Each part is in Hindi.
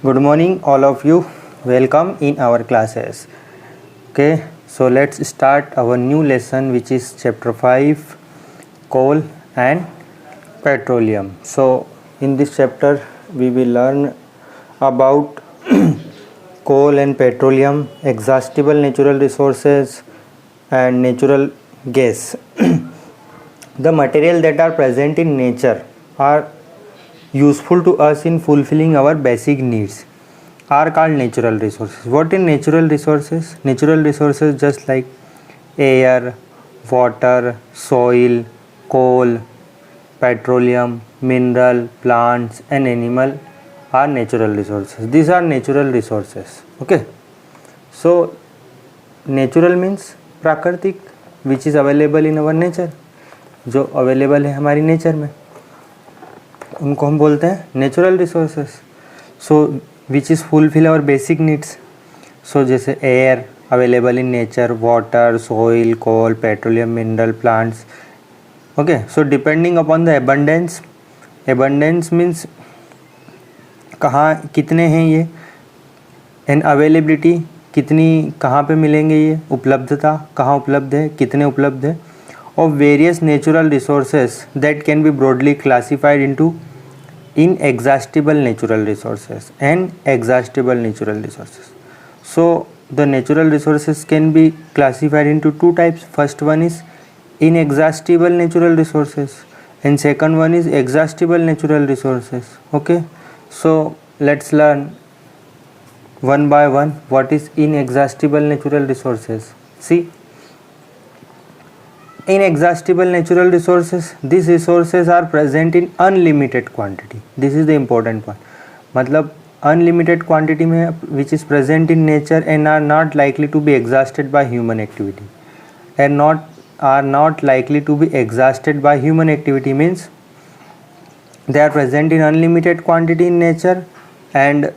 Good morning, all of you. Welcome in our classes. Okay, so let's start our new lesson, which is chapter 5, coal and petroleum. So, in this chapter, we will learn about coal and petroleum, exhaustible natural resources, and natural gas. The material that are present in nature are useful to us in fulfilling our basic needs are called natural resources. What in natural resources? Natural resources just like air, water, soil, coal, petroleum, mineral, plants and animal are natural resources. These are natural resources. Okay. So natural means प्राकृतिक, which is available in our nature. जो अवेलेबल है हमारी नेचर में उनको हम बोलते हैं natural resources. So which is fulfil our basic needs. So जैसे air available in nature, water, soil, coal, petroleum, mineral, plants. Okay. So depending upon the abundance. Abundance means कहाँ कितने हैं ये, एंड अवेलेबिलिटी कितनी कहाँ पे मिलेंगे, ये उपलब्धता कहाँ उपलब्ध है, कितने उपलब्ध है, of various natural resources that can be broadly classified into inexhaustible natural resources and exhaustible natural resources. So the natural resources can be classified into two types. First one is inexhaustible natural resources and second one is exhaustible natural resources. Okay, so let's learn one by one what is inexhaustible natural resources. See, inexhaustible natural resources, these resources are present in unlimited quantity. This is the important point. मतलब unlimited quantity में which is present in nature and are not likely to be exhausted by human activity. And are not likely to be exhausted by human activity means they are present in unlimited quantity in nature and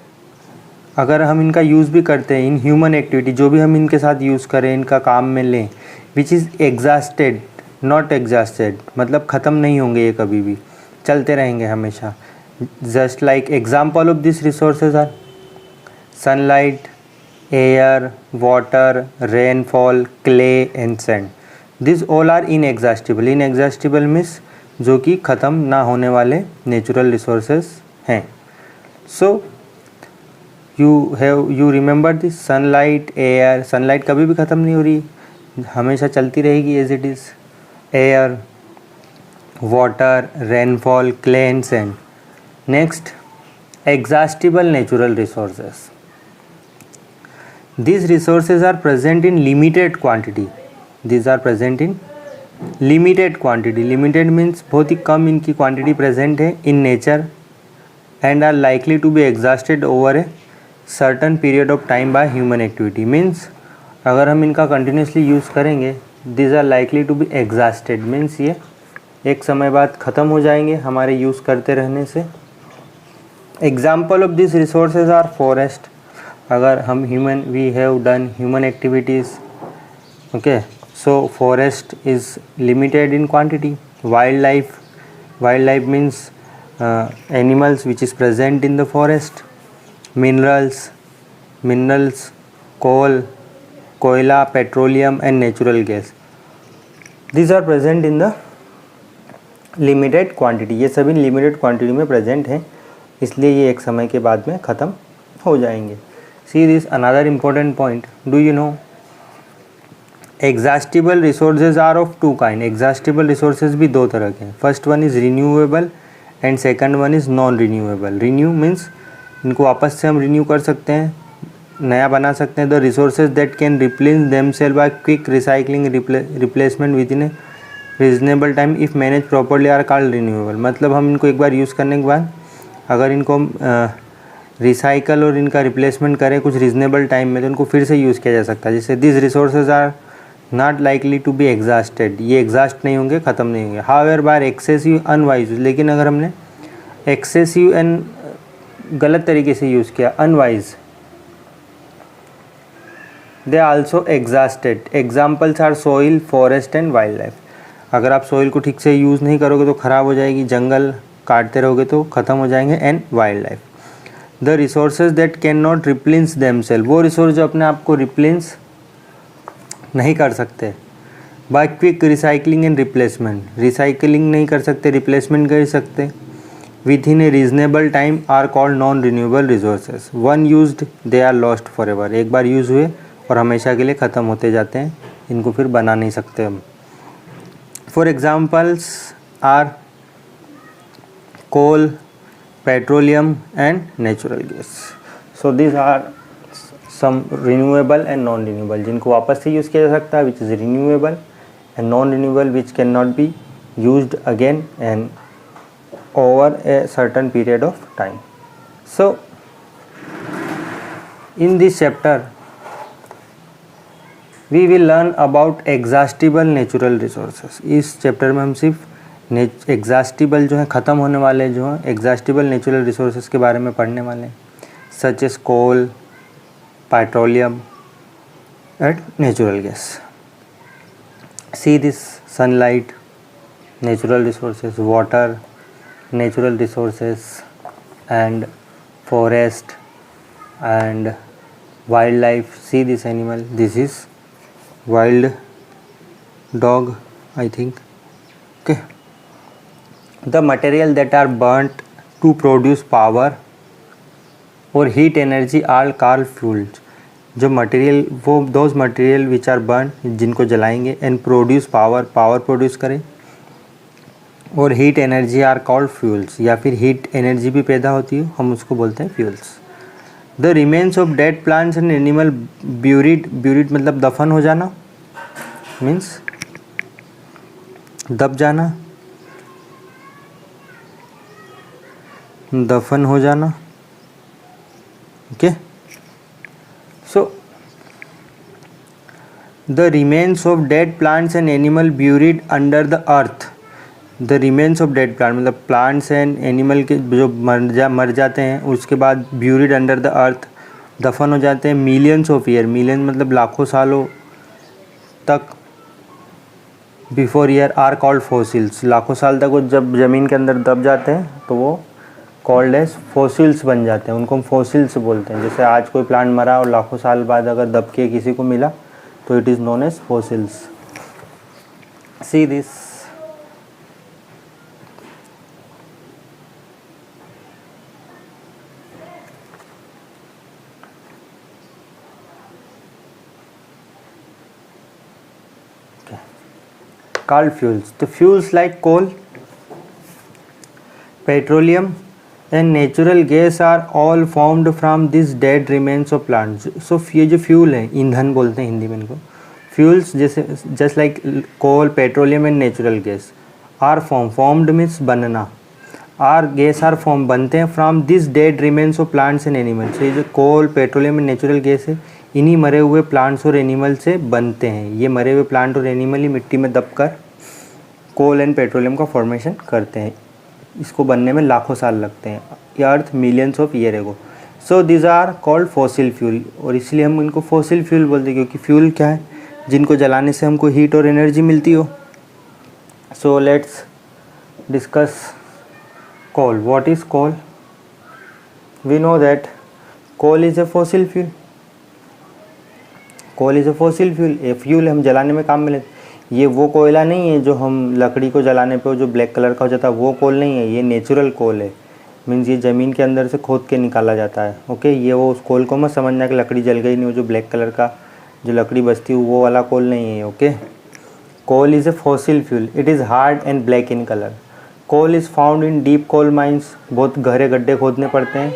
अगर हम इनका यूज़ भी करते हैं इन ह्यूमन एक्टिविटी, जो भी हम इनके साथ यूज़ करें, इनका काम में लें, which is exhausted not exhausted, मतलब ख़त्म नहीं होंगे, ये कभी भी चलते रहेंगे हमेशा. Just like example of this resources are sunlight, air, water, rainfall, clay and sand. This all are inexhaustible. Inexhaustible means जो कि ख़त्म ना होने वाले नेचुरल रिसोर्सेज हैं. So you remember this sunlight, air. Sunlight कभी भी ख़त्म नहीं हो रही, हमेशा चलती रहेगी as it is. Air, water, rainfall, clay and sand. Next, exhaustible natural resources. these resources are present in limited quantity. These are present in limited quantity. Limited means बहुत ही कम इनकी quantity present है in nature and are likely to be exhausted over a certain period of time by human activity. Means अगर हम इनका continuously use करेंगे, these are likely to be exhausted. Means ये एक समय बाद ख़त्म हो जाएंगे हमारे यूज़ करते रहने से. Example of these resources are forest. अगर हम we have done human activities, okay, so forest is limited in quantity. Wildlife means animals which is present in the forest. Minerals, coal, koila, petroleum and natural gas. These are present in the limited quantity. ये सभी limited quantity में present हैं, इसलिए ये एक समय के बाद में ख़त्म हो जाएंगे. See this another important point. Do you know exhaustible resources are of two kind. Exhaustible resources भी दो तरह के हैं. First one is renewable and second one is non renewable. Renew means इनको वापस से हम renew कर सकते हैं, नया बना सकते हैं. The resources that can replace themselves by quick recycling replacement within a reasonable time if managed properly are called renewable. मतलब हम इनको एक बार यूज़ करने के बाद अगर इनको हम रिसाइकल और इनका रिप्लेसमेंट करें कुछ रीजनेबल टाइम में तो उनको फिर से यूज़ किया जा सकता है. जैसे this resources are not likely to be exhausted. ये एग्जॉस्ट नहीं होंगे, ख़त्म नहीं होंगे. हाउएवर बाय एक्सेसिव अनवाइज, लेकिन अगर हमने एक्सेसिव एंड गलत तरीके से यूज़ किया, unwise, they also exhausted. Examples are soil, forest and wildlife. अगर आप सॉइल को ठीक से यूज़ नहीं करोगे तो ख़राब हो जाएगी, जंगल काटते रहोगे तो ख़त्म हो जाएंगे, and wildlife. The resources that cannot replace themself, वो रिसोर्स जो अपने आप को रिप्लेस नहीं कर सकते। By quick recycling and replacement, recycling नहीं कर सकते, रिप्लेसमेंट कर सकते। Within a reasonable time are called non renewable resources, one used they are lost forever, एक बार यूज़ हुए और हमेशा के लिए ख़त्म होते जाते हैं, इनको फिर बना नहीं सकते हम। For examples are coal, petroleum and natural gas. So this are some renewable and non renewable, जिनको वापस से यूज़ किया जा सकता है, which is renewable, and non renewable which cannot be used again and over a certain period of time. So in this chapter we will learn about exhaustible natural resources. इस चैप्टर में हम सिर्फ एग्जॉस्टिबल जो है ख़त्म होने वाले जो हैं एग्जॉस्टिबल नेचुरल रिसोर्सेज के बारे में पढ़ने वाले हैं, such as coal, petroleum and natural gas. See this sunlight, natural resources, water, natural resources and forest and wildlife. See this animal, this is wild dog, I think. Okay, the material that are burnt to produce power or heat energy are called fuels. जो मटेरियल वो those material which are burnt, जिनको जलाएंगे and produce power, power produce करें, और heat energy are called fuels, या फिर हीट एनर्जी भी पैदा होती है, हम उसको बोलते हैं fuels. The remains of dead plants and animal buried, buried मतलब दफन हो जाना, मीन्स दब जाना, दफन हो जाना। Okay, so the remains of dead plants and animal buried under the earth. The remains of dead plant मतलब प्लांट्स एंड एनिमल के जो मर जाते हैं, उसके बाद ब्यूरिड अंडर द अर्थ, दफन हो जाते हैं मिलियंस ऑफ ईयर, मिलियन मतलब लाखों सालों तक, before year are called fossils, लाखों साल तक वो जब ज़मीन के अंदर दब जाते हैं तो वो कॉल्ड एज फॉसिल्स बन जाते हैं, उनको हम फॉसिल्स बोलते हैं। जैसे आज कोई प्लांट मरा और लाखों साल बाद अगर दब के किसी को मिला तो it is known as fossils. See this, called fuels. The fuels like coal, petroleum and natural gas are all formed from these dead remains of plants. So ये जो फ्यूल है, ईंधन बोलते हैं हिंदी में इनको, फ्यूल्स जैसे just like coal, petroleum and natural gas are formed means बनना, आर गैस आर फॉर्म बनते हैं from this dead remains of plants and animals. ये जो coal, petroleum and natural gas है, इन्हीं मरे हुए प्लांट्स और एनिमल से बनते हैं। ये मरे हुए प्लांट और एनिमल ही मिट्टी में दबकर कोल एंड पेट्रोलियम का फॉर्मेशन करते हैं, इसको बनने में लाखों साल लगते हैं, ये अर्थ millions of year ago. So this are called fossil fuel, और इसलिए हम इनको फॉसिल फ्यूल बोलते हैं, क्योंकि फ्यूल क्या है, जिनको जलाने से हमको हीट और एनर्जी मिलती हो। So let's discuss coal. What is coal? We know that coal is a fossil fuel, coal is a fossil fuel, a fuel हम जलाने में काम में लेते। ये वो कोयला नहीं है जो हम लकड़ी को जलाने पे जो ब्लैक कलर का हो जाता है, वो कोल नहीं है, ये नेचुरल कोल है, मीन्स ये ज़मीन के अंदर से खोद के निकाला जाता है। ओके, ये वो उस कोल को मत समझना कि लकड़ी जल गई, नहीं, वो जो ब्लैक कलर का जो लकड़ी बचती है वो वाला कोल नहीं है। Okay, coal is a fossil fuel, it is hard and black in colour. Coal is found in deep coal mines, बहुत गहरे गड्ढे खोदने पड़ते हैं,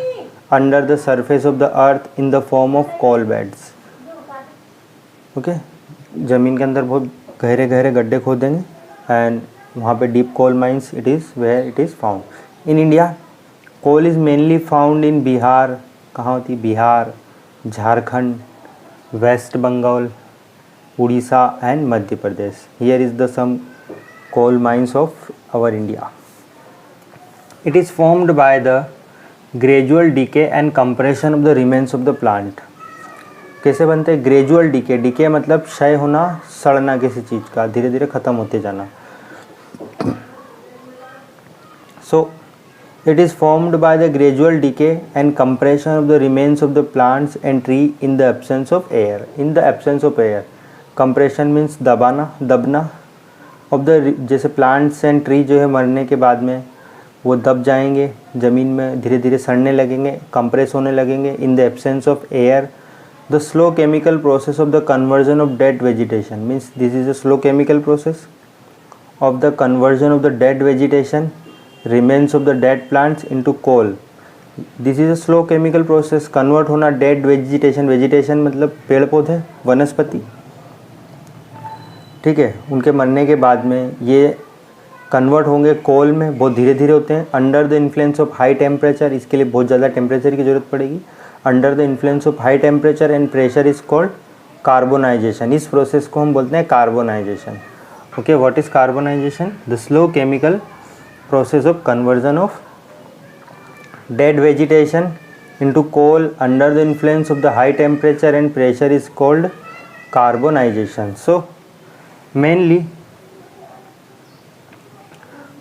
under the surface of the earth in the form of coal beds. Okay, ज़मीन के अंदर बहुत गहरे गहरे गड्ढे खोदेंगे एंड वहाँ पे deep coal mines it is where it is found. In India coal is mainly found in Bihar, कहाँ होती है, Bihar, Jharkhand, West Bengal, Orissa and Madhya Pradesh. Here is the some coal mines of our India. It is formed by the gradual decay and compression of the remains of the plant. कैसे बनते हैं? ग्रेजुअल डीके, डीके मतलब क्षय होना, सड़ना किसी चीज़ का, धीरे धीरे ख़त्म होते जाना। सो It is formed by the gradual decay and compression of the remains of the plants and tree in the absence of air. In the absence of air, compression means दबना of the, जैसे plants and tree जो है मरने के बाद में वो दब जाएंगे ज़मीन में, धीरे धीरे सड़ने लगेंगे, कंप्रेस होने लगेंगे. In the absence of air, the slow chemical process of the conversion of dead vegetation means this is a slow chemical process of the conversion of the dead vegetation, remains of the dead plants into coal. This is a slow chemical process. convert होना dead vegetation, vegetation मतलब पेड़ पौधे, वनस्पति, ठीक है, उनके मरने के बाद में ये कन्वर्ट होंगे कोल में, बहुत धीरे धीरे होते हैं. Under the influence of high temperature, इसके लिए बहुत ज़्यादा टेम्परेचर की ज़रूरत पड़ेगी. Under the influence of high temperature and pressure is called carbonisation. इस प्रोसेस को हम बोलते हैं carbonisation. Okay, what is carbonisation? The slow chemical process of conversion of dead vegetation into coal under the influence of the high temperature and pressure is called carbonization. So mainly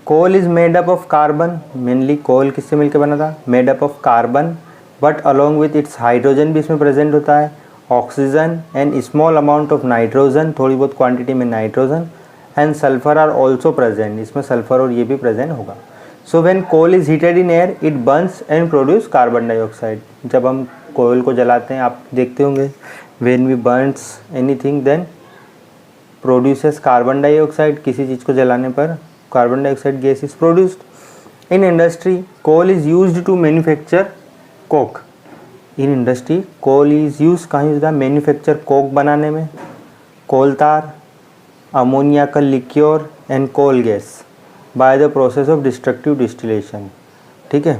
coal is made up of carbon. mainly coal किससे मिलकर बना था? made up of carbon, but along with its hydrogen भी इसमें present होता है, oxygen and small amount of nitrogen, थोड़ी बहुत quantity में nitrogen and sulfur are also present. इसमें सल्फर और ये भी प्रेजेंट होगा. so when coal is heated in air it burns and produce carbon dioxide. जब हम कोयल को जलाते हैं, आप देखते होंगे, when we burns anything then produces carbon dioxide. किसी चीज़ को जलाने पर carbon dioxide gas is produced. in industry coal is used to manufacture coke. in industry coal is used कहाँ यूज होता है? manufacture coke बनाने में, कोल तार, ammoniacal liquor and coal gas by the process of destructive distillation. ठीक है,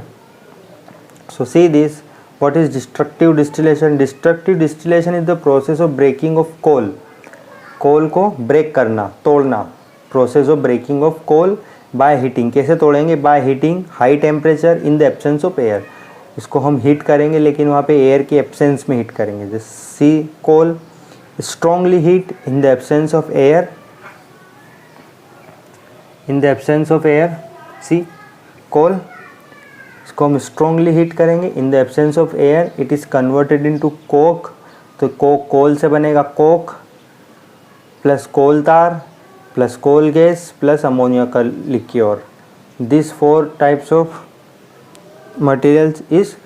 so see this, what is destructive distillation? destructive distillation is the process of breaking of coal. कोल को ब्रेक करना, तोड़ना, process of breaking of coal by heating. कैसे तोड़ेंगे? by heating high temperature in the absence of air. इसको हम हीट करेंगे लेकिन वहाँ पे एयर की एब्सेंस में हीट करेंगे. जैसे सी कोल strongly heat in the absence of air. in the absence of air, see coal, इसको हम strongly heat करेंगे. in the absence of air it is converted into coke. तो coke कोल से बनेगा coke plus coal tar plus coal gas plus ammonia का liquor. These 4 types of materials is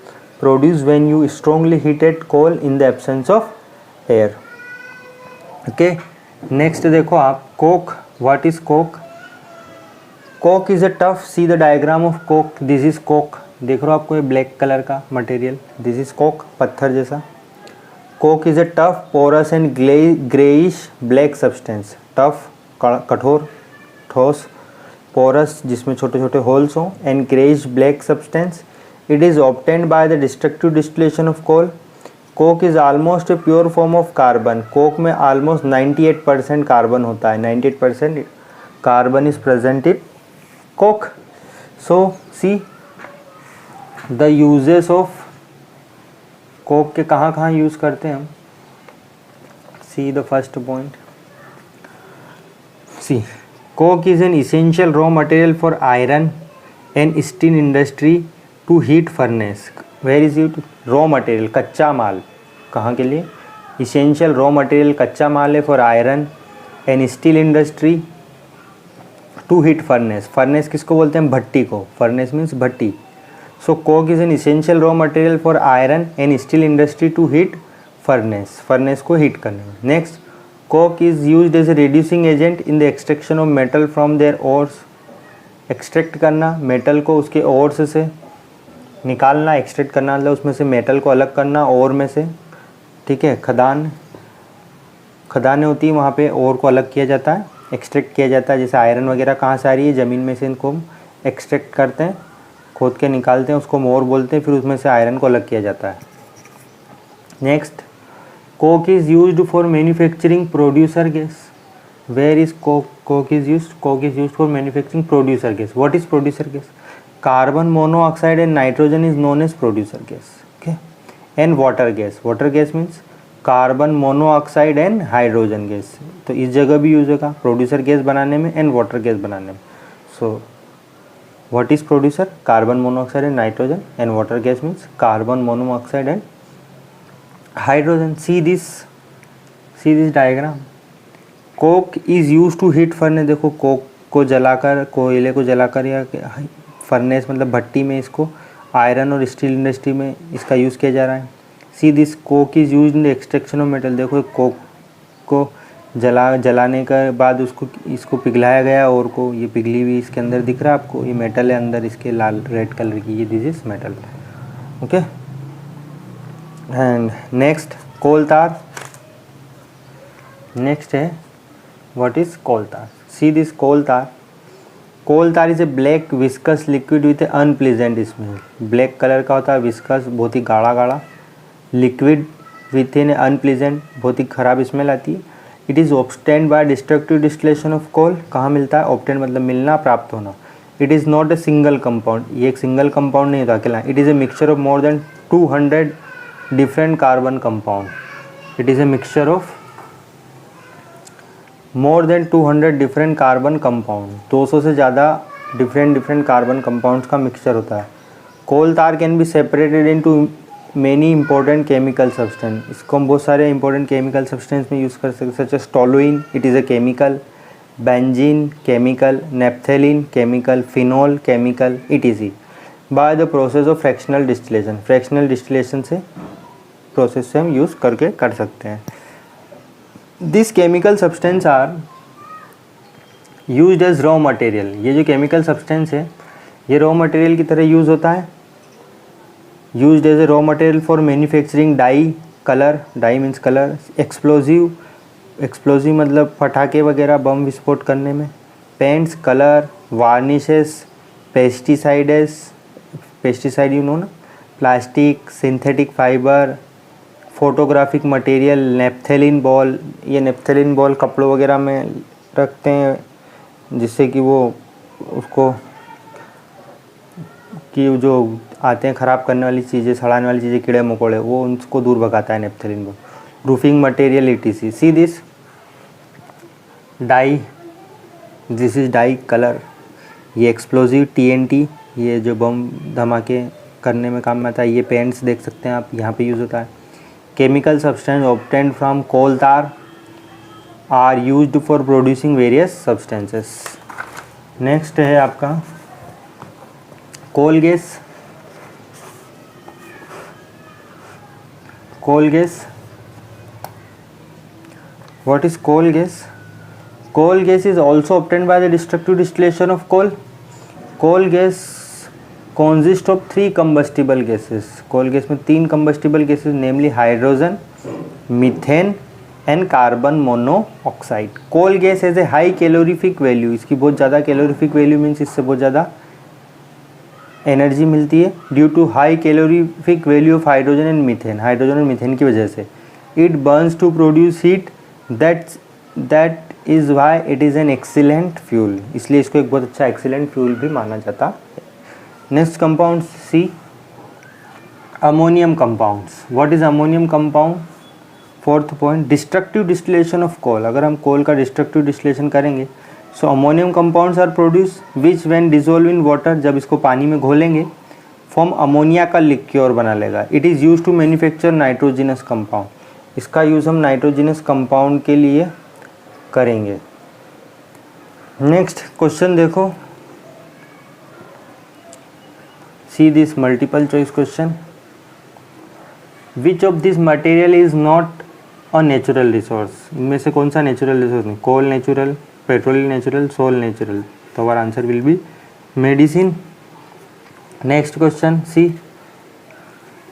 produced when you strongly heated coal in the absence of air. okay, next देखो आप coke. what is coke? Coke is a tough, see the diagram of coke. This is coke. देख रहे हो आपको ये ब्लैक कलर का मटेरियल, दिस इज़ कोक, पत्थर जैसा. Coke is a tough porous and greyish black substance. Tough कठोर, ठोस, पोरस जिसमें छोटे छोटे होल्स हों, and greyish black substance. It is obtained by the destructive distillation of coal. Coke is almost a pure form of carbon. Coke में ऑलमोस्ट 98% कार्बन होता है. 98% carbon is present in coke. so see the uses of coke के कहाँ कहाँ यूज करते हैं हम. see the first point. see coke is an essential raw material for iron and steel industry to heat furnace. where is it? raw material, कच्चा माल. कहाँ के लिए? essential raw material, कच्चा माल है for iron and steel industry to heat furnace. Furnace किसको बोलते हैं? भट्टी को. फर्नेस मीन्स भट्टी. So coke is an essential raw material for iron and steel industry to heat furnace. Furnace को हीट करने में. Next, coke is used as a reducing agent in the extraction of metal from their ores. Extract करना मेटल को उसके ओर्स से निकालना. एक्सट्रैक्ट करना मतलब उसमें से मेटल को अलग करना ओर में से. ठीक है, खदानें होती है, वहाँ पे ओर को अलग किया जाता है, एक्सट्रैक्ट किया जाता है. जैसे आयरन वगैरह कहाँ से आ रही है? ज़मीन में से. इनको हम एक्सट्रैक्ट करते हैं, खोद के निकालते हैं, उसको मोर बोलते हैं. फिर उसमें से आयरन को अलग किया जाता है. Next, coke is used for manufacturing producer gas. Where is coke is used? Coke is used for manufacturing producer gas. What is producer gas? Carbon monoxide and nitrogen is known as producer gas. Okay, and water gas. Water gas means carbon monoxide and hydrogen gas. तो इस जगह भी यूज होगा प्रोड्यूसर गैस बनाने में एंड वाटर गैस बनाने में. सो What is producer? Carbon monoxide and nitrogen, and water gas means carbon monoxide and hydrogen. See this diagram. Coke is used to heat furnace. देखो कोक को जलाकर, कोयले को जलाकर या फर्नेस मतलब भट्टी में इसको आयरन और स्टील इंडस्ट्री में इसका यूज़ किया जा रहा है. See this Coke is use in the extraction of metal. देखो कोक को जलाने के बाद इसको पिघलाया गया और को ये पिघली हुई इसके अंदर दिख रहा है आपको, ये मेटल है अंदर इसके लाल रेड कलर की, ये this is metal. Okay. And next coal tar. Next है व्हाट इज कोल तार. सी दिस कोल तार. कोल तार is a black viscous liquid with A unpleasant smell. Black colour का होता है, विस्कस बहुत ही गाढ़ा लिक्विड विथ इन अनप्लीजेंट, बहुत ही ख़राब स्मेल आती है. It is obtained by destructive distillation of coal. कहाँ मिलता है? ऑब्टेन मतलब मिलना, प्राप्त होना. It is not a single compound. ये एक सिंगल कंपाउंड नहीं होता अकेला. It is a mixture of more than 200 different carbon compound. It is a mixture of more than 200 different carbon compound. 200 से ज़्यादा डिफरेंट कार्बन कंपाउंड्स का मिक्सचर होता है. Coal tar can be separated into many important chemical substance. इसको हम बहुत सारे इंपॉर्टेंट केमिकल सब्सटेंस में यूज़ कर सकते हैं, such as toluene, it is a chemical, benzene chemical, naphthalene chemical, phenol chemical, etc. By the process of fractional distillation. Fractional distillation से प्रोसेस से हम यूज़ करके कर सकते हैं. This chemical substance are used as raw material. ये जो केमिकल सब्सटेंस है ये रॉ मटेरियल की तरह यूज़ होता है. Used as a raw material for manufacturing dye, colour, dye means colour, explosive मतलब पटाखे वगैरह बम विस्फोट करने में, paints, colour, varnishes, pesticide you know ना, plastic, synthetic fibre, photographic material, naphthalene ball. ये नेप्थेलिन बॉल कपड़ों वगैरह में रखते हैं जिससे कि वो उसको कि जो आते हैं ख़राब करने वाली चीज़ें, सड़ाने वाली चीज़ें, कीड़े मकोड़े, वो उनको दूर भगाता है naphthalene ball. Roofing material etc. See this dye, this is dye colour. ये एक्सप्लोजिव TNT, ये जो बम धमाके करने में काम में आता है. ये पेंट्स देख सकते हैं आप, यहाँ पे यूज़ होता है. Chemical substance obtained from coal tar are used for producing various substances. Next है आपका coal gas. Coal gas, what is coal gas? Coal gas is also obtained by the destructive distillation of coal. Coal gas consists of 3 combustible gases. Coal gas में 3 combustible gases, namely hydrogen, methane and carbon monoxide. Coal gas has a high calorific value. इसकी बहुत ज़्यादा calorific value means इससे बहुत ज़्यादा एनर्जी मिलती है. Due to high calorific value of hydrogen and methane. Hydrogen और मीथेन की वजह से it burns to produce heat. That is why it is an excellent fuel. इसलिए इसको एक बहुत अच्छा एक्सीलेंट फ्यूल भी माना जाता है. Next compound C ammonium compounds. What is ammonium compound? Fourth point, destructive distillation of coal. अगर हम कोल का डिस्ट्रक्टिव डिस्टिलेशन करेंगे so ammonium compounds are produce which when dissolve in water, जब इसको पानी में घोलेंगे फॉर्म अमोनिया का लिक्योर बना लेगा. It is use to manufacture nitrogenous compound. इसका यूज़ हम नाइट्रोजिनस कंपाउंड के लिए करेंगे. नेक्स्ट क्वेश्चन देखो, see this multiple choice question. Which of this material is not a natural resource. इनमें से कौन सा नेचुरल रिसोर्स नहीं? Coal natural, petroleum natural, soil natural. तो our answer will be medicine. Next question see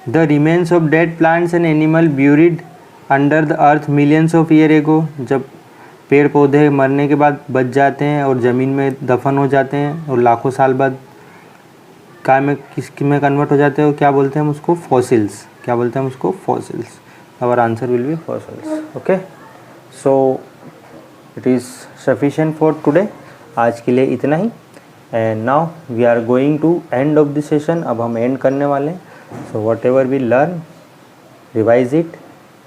the remains of dead plants and animal buried under the earth millions of year एगो. जब पेड़ पौधे मरने के बाद बच जाते हैं और ज़मीन में दफन हो जाते हैं और लाखों साल बाद काय में किसकी में कन्वर्ट हो जाते हैं, क्या बोलते हैं हम उसको? फॉसिल्स. क्या बोलते हैं हम उसको? Fossils. Our answer will be fossils. Okay, so it is sufficient for today. आज के लिए इतना ही. And now we are going to end of the session. अब हम एंड करने वाले हैं. So whatever we learn, revise it,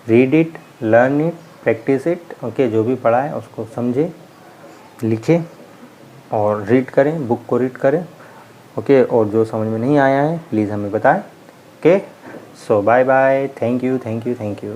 read it, learn it, practise it. Okay, जो भी पढ़ा है उसको समझे, लिखें और रीड करें, बुक को रीड करें ओके, और जो समझ में नहीं आया है प्लीज़ हमें बताएं। Okay, so bye bye, thank you thank you thank you.